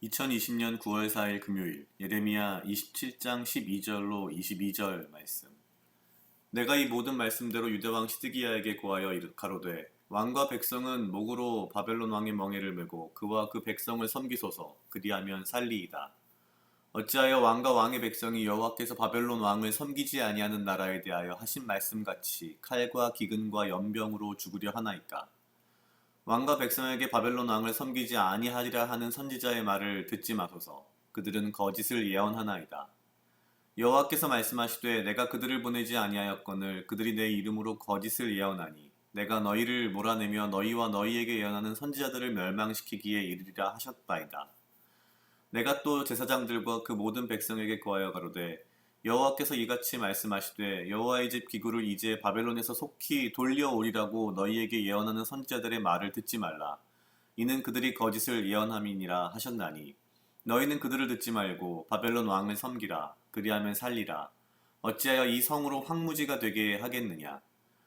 2020년 9월 4일 금요일 예레미야 27장 12절로 22절 말씀. 내가 이 모든 말씀대로 유다왕 시드기야에게 고하여 가로되 왕과 백성은 목으로 바벨론 왕의 멍에를 메고 그와 그 백성을 섬기소서. 그리하면 살리이다. 어찌하여 왕과 왕의 백성이 여호와께서 바벨론 왕을 섬기지 아니하는 나라에 대하여 하신 말씀같이 칼과 기근과 연병으로 죽으려 하나이까. 왕과 백성에게 바벨론 왕을 섬기지 아니하리라 하는 선지자의 말을 듣지 마소서. 그들은 거짓을 예언하나이다. 여호와께서 말씀하시되 내가 그들을 보내지 아니하였거늘 그들이 내 이름으로 거짓을 예언하니 내가 너희를 몰아내며 너희와 너희에게 예언하는 선지자들을 멸망시키기에 이르리라 하셨다이다. 내가 또 제사장들과 그 모든 백성에게 고하여 가로되 여호와께서 이같이 말씀하시되 여호와의 집 기구를 이제 바벨론에서 속히 돌려오리라고 너희에게 예언하는 선지자들의 말을 듣지 말라. 이는 그들이 거짓을 예언함이니라 하셨나니 너희는 그들을 듣지 말고 바벨론 왕을 섬기라. 그리하면 살리라. 어찌하여 이 성으로 황무지가 되게 하겠느냐.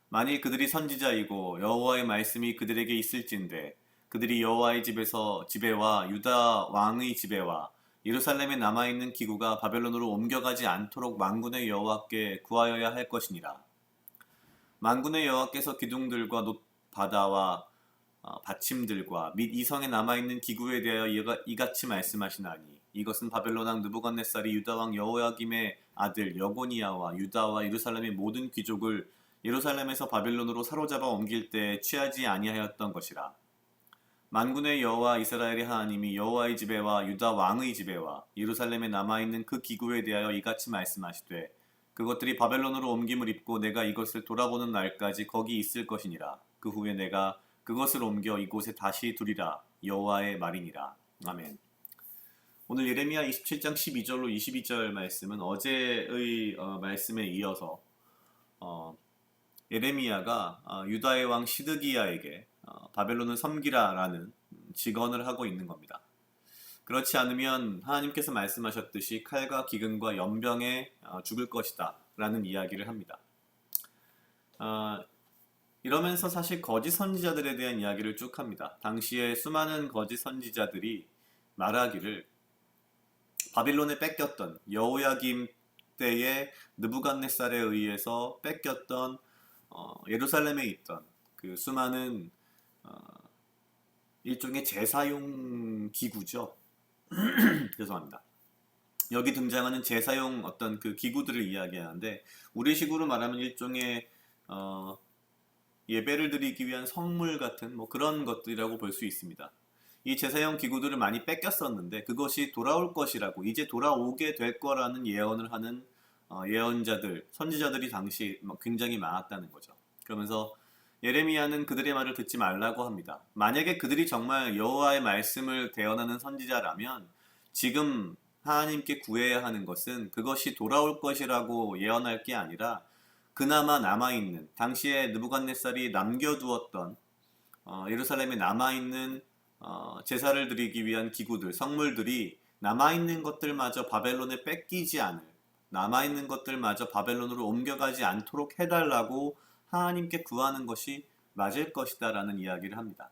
만일 그들이 선지자이고 여호와의 말씀이 그들에게 있을진데 그들이 여호와의 집에와 유다 왕의 집에와 예루살렘에 남아있는 기구가 바벨론으로 옮겨가지 않도록 만군의 여호와께 구하여야 할 것이니라. 만군의 여호와께서 기둥들과 놋바다와 받침들과 및 이 성에 남아있는 기구에 대하여 이같이 말씀하시나니 이것은 바벨론 왕 느부갓네살이 유다 왕 여호야김의 아들 여고니야와 유다와 예루살렘의 모든 귀족을 예루살렘에서 바벨론으로 사로잡아 옮길 때 취하지 아니하였던 것이라. 만군의 여호와 이스라엘의 하나님이 여호와의 집에와 유다 왕의 집에와 예루살렘에 남아있는 그 기구에 대하여 이같이 말씀하시되 그것들이 바벨론으로 옮김을 입고 내가 이것을 돌아보는 날까지 거기 있을 것이니라. 그 후에 내가 그것을 옮겨 이곳에 다시 두리라. 여호와의 말이니라. 아멘. 오늘 예레미야 27장 12절로 22절 말씀은 어제의 말씀에 이어서 예레미야가 유다의 왕 시드기야에게 바벨론을 섬기라라는 직언을 하고 있는 겁니다. 그렇지 않으면 하나님께서 말씀하셨듯이 칼과 기근과 연병에 죽을 것이다 라는 이야기를 합니다. 이러면서 사실 거짓 선지자들에 대한 이야기를 쭉 합니다. 당시에 수많은 거짓 선지자들이 말하기를 바빌론에 뺏겼던 여호야김 때의 느부갓네살에 의해서 뺏겼던 예루살렘에 있던 그 수많은 일종의 제사용 기구죠. 죄송합니다. 여기 등장하는 제사용 어떤 그 기구들을 이야기하는데 우리식으로 말하면 일종의 예배를 드리기 위한 성물 같은 뭐 그런 것들이라고 볼 수 있습니다. 이 제사용 기구들을 많이 뺏겼었는데 그것이 돌아올 것이라고 이제 돌아오게 될 거라는 예언을 하는 예언자들, 선지자들이 당시 굉장히 많았다는 거죠. 그러면서 예레미야는 그들의 말을 듣지 말라고 합니다. 만약에 그들이 정말 여호와의 말씀을 대언하는 선지자라면 지금 하나님께 구해야 하는 것은 그것이 돌아올 것이라고 예언할 게 아니라 그나마 남아있는 당시에 느부갓네살이 남겨두었던 예루살렘에 남아있는 제사를 드리기 위한 기구들, 성물들이 남아있는 것들마저 바벨론에 뺏기지 않을 남아있는 것들마저 바벨론으로 옮겨가지 않도록 해달라고 하나님께 구하는 것이 맞을 것이다 라는 이야기를 합니다.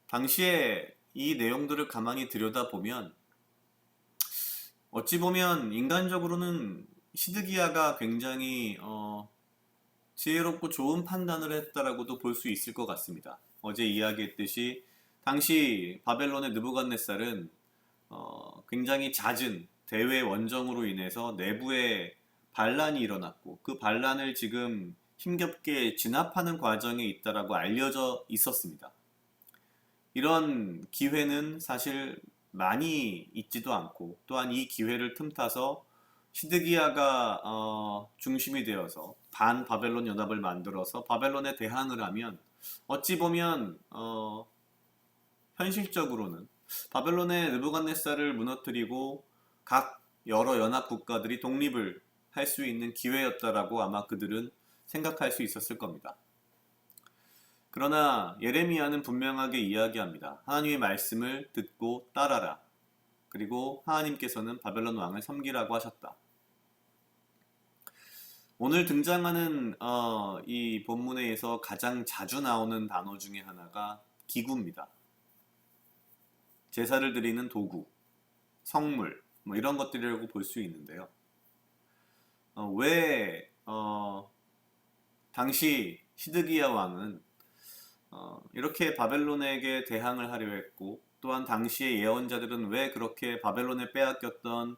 당시에 이 내용들을 가만히 들여다보면 어찌 보면 인간적으로는 시드기야가 굉장히 지혜롭고 좋은 판단을 했다라고도 볼 수 있을 것 같습니다. 어제 이야기했듯이 당시 바벨론의 느부갓네살은 굉장히 잦은 대외 원정으로 인해서 내부에 반란이 일어났고 그 반란을 지금 힘겹게 진압하는 과정에 있다라고 알려져 있었습니다. 이런 기회는 사실 많이 있지도 않고 또한 이 기회를 틈타서 시드기야가 중심이 되어서 반 바벨론 연합을 만들어서 바벨론에 대항을 하면 어찌 보면 현실적으로는 바벨론의 느부갓네살을 무너뜨리고 각 여러 연합 국가들이 독립을 할 수 있는 기회였다라고 아마 그들은 생각할 수 있었을 겁니다. 그러나 예레미야는 분명하게 이야기합니다. 하나님의 말씀을 듣고 따라라. 그리고 하나님께서는 바벨론 왕을 섬기라고 하셨다. 오늘 등장하는 이 본문에서 가장 자주 나오는 단어 중에 하나가 기구입니다. 제사를 드리는 도구, 성물, 뭐 이런 것들이라고 볼 수 있는데요. 왜 당시 시드기야 왕은 이렇게 바벨론에게 대항을 하려 했고, 또한 당시의 예언자들은 왜 그렇게 바벨론에 빼앗겼던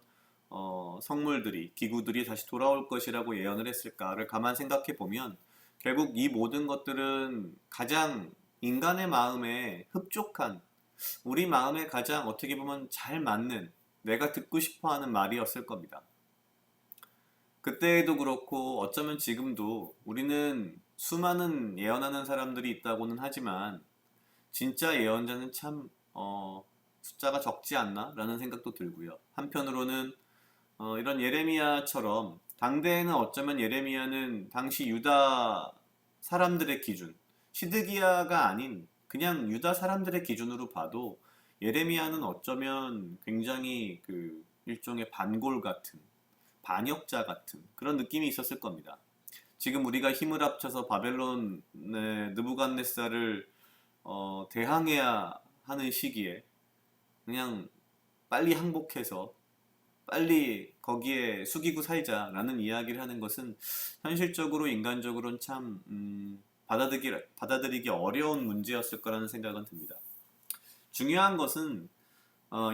성물들이, 기구들이 다시 돌아올 것이라고 예언을 했을까를 가만 생각해 보면 결국 이 모든 것들은 가장 인간의 마음에 흡족한, 우리 마음에 가장 어떻게 보면 잘 맞는, 내가 듣고 싶어 하는 말이었을 겁니다. 그때에도 그렇고 어쩌면 지금도 우리는 수많은 예언하는 사람들이 있다고는 하지만 진짜 예언자는 참 숫자가 적지 않나? 라는 생각도 들고요. 한편으로는 이런 예레미야처럼 당대에는 어쩌면 예레미야는 당시 유다 사람들의 기준, 시드기야가 아닌 그냥 유다 사람들의 기준으로 봐도 예레미야는 어쩌면 굉장히 그 일종의 반골 같은, 반역자 같은 그런 느낌이 있었을 겁니다. 지금 우리가 힘을 합쳐서 바벨론의 느부갓네살을 대항해야 하는 시기에 그냥 빨리 항복해서 빨리 거기에 숙이고 살자라는 이야기를 하는 것은 현실적으로 인간적으로는 참 받아들이기 어려운 문제였을 거라는 생각은 듭니다. 중요한 것은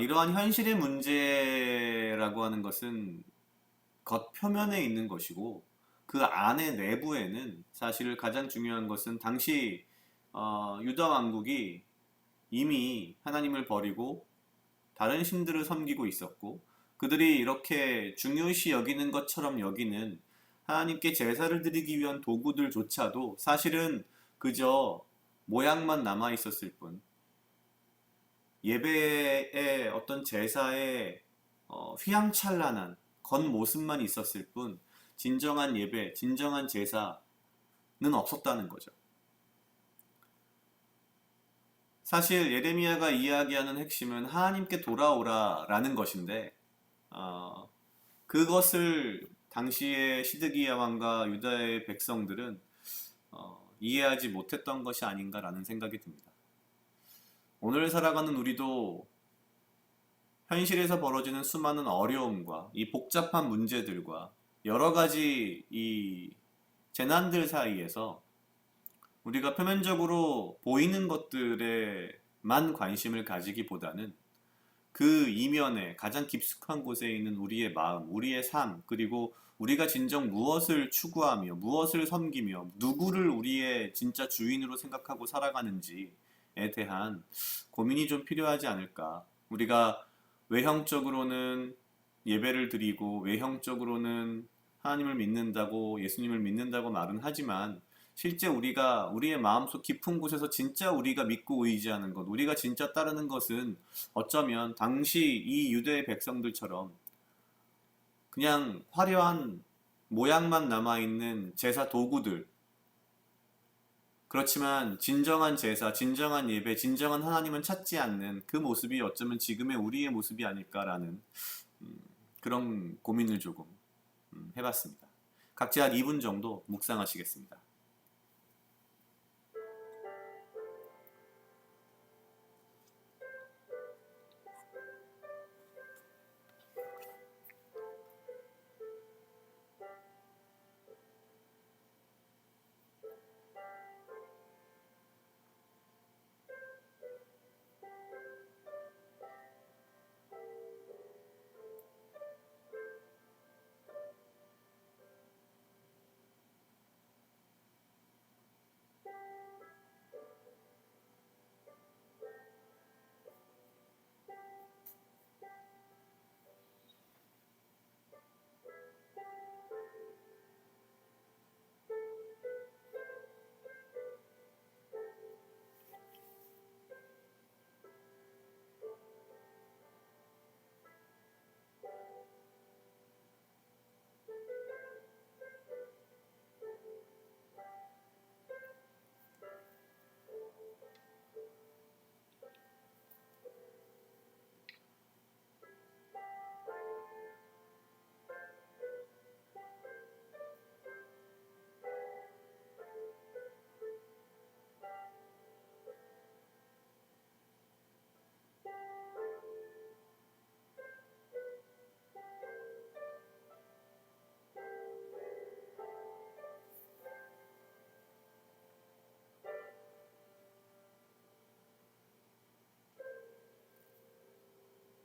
이러한 현실의 문제라고 하는 것은 겉표면에 있는 것이고 그 안에 내부에는 사실 가장 중요한 것은 당시 유다 왕국이 이미 하나님을 버리고 다른 신들을 섬기고 있었고, 그들이 이렇게 중요시 여기는 것처럼 여기는 하나님께 제사를 드리기 위한 도구들조차도 사실은 그저 모양만 남아 있었을 뿐, 예배의 어떤 제사의 휘황찬란한 겉모습만 있었을 뿐 진정한 예배, 진정한 제사는 없었다는 거죠. 사실 예레미야가 이야기하는 핵심은 하나님께 돌아오라 라는 것인데 그것을 당시의 시드기야 왕과 유다의 백성들은 이해하지 못했던 것이 아닌가라는 생각이 듭니다. 오늘 살아가는 우리도 현실에서 벌어지는 수많은 어려움과 이 복잡한 문제들과 여러 가지 이 재난들 사이에서 우리가 표면적으로 보이는 것들에만 관심을 가지기보다는 그 이면에 가장 깊숙한 곳에 있는 우리의 마음, 우리의 삶, 그리고 우리가 진정 무엇을 추구하며 무엇을 섬기며 누구를 우리의 진짜 주인으로 생각하고 살아가는지에 대한 고민이 좀 필요하지 않을까. 우리가 외형적으로는 예배를 드리고 외형적으로는 하나님을 믿는다고, 예수님을 믿는다고 말은 하지만 실제 우리가 우리의 마음속 깊은 곳에서 진짜 우리가 믿고 의지하는 것, 우리가 진짜 따르는 것은 어쩌면 당시 이 유대의 백성들처럼 그냥 화려한 모양만 남아있는 제사 도구들, 그렇지만 진정한 제사, 진정한 예배, 진정한 하나님은 찾지 않는 그 모습이 어쩌면 지금의 우리의 모습이 아닐까라는 그런 고민을 조금 해봤습니다. 각자 한 2분 정도 묵상하시겠습니다.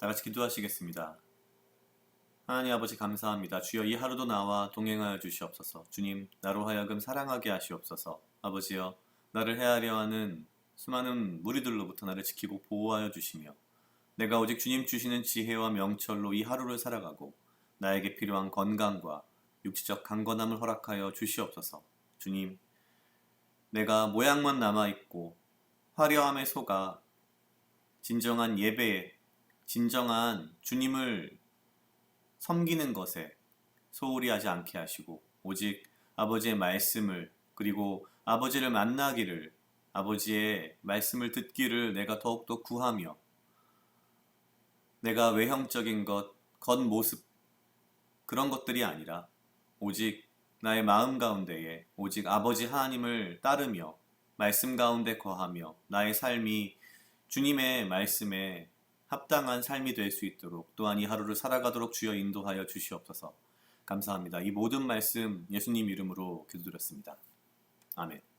다 같이 기도하시겠습니다. 하나님 아버지 감사합니다. 주여 이 하루도 나와 동행하여 주시옵소서. 주님, 나로 하여금 사랑하게 하시옵소서. 아버지여, 나를 해하려 하는 수많은 무리들로부터 나를 지키고 보호하여 주시며 내가 오직 주님 주시는 지혜와 명철로 이 하루를 살아가고 나에게 필요한 건강과 육체적 강건함을 허락하여 주시옵소서. 주님, 내가 모양만 남아있고 화려함에 속아 진정한 예배에, 진정한 주님을 섬기는 것에 소홀히 하지 않게 하시고 오직 아버지의 말씀을, 그리고 아버지를 만나기를, 아버지의 말씀을 듣기를 내가 더욱더 구하며 내가 외형적인 것, 겉모습 그런 것들이 아니라 오직 나의 마음 가운데에 오직 아버지 하나님을 따르며 말씀 가운데 거하며 나의 삶이 주님의 말씀에 합당한 삶이 될 수 있도록, 또한 이 하루를 살아가도록 주여 인도하여 주시옵소서. 감사합니다. 이 모든 말씀 예수님 이름으로 기도드렸습니다. 아멘.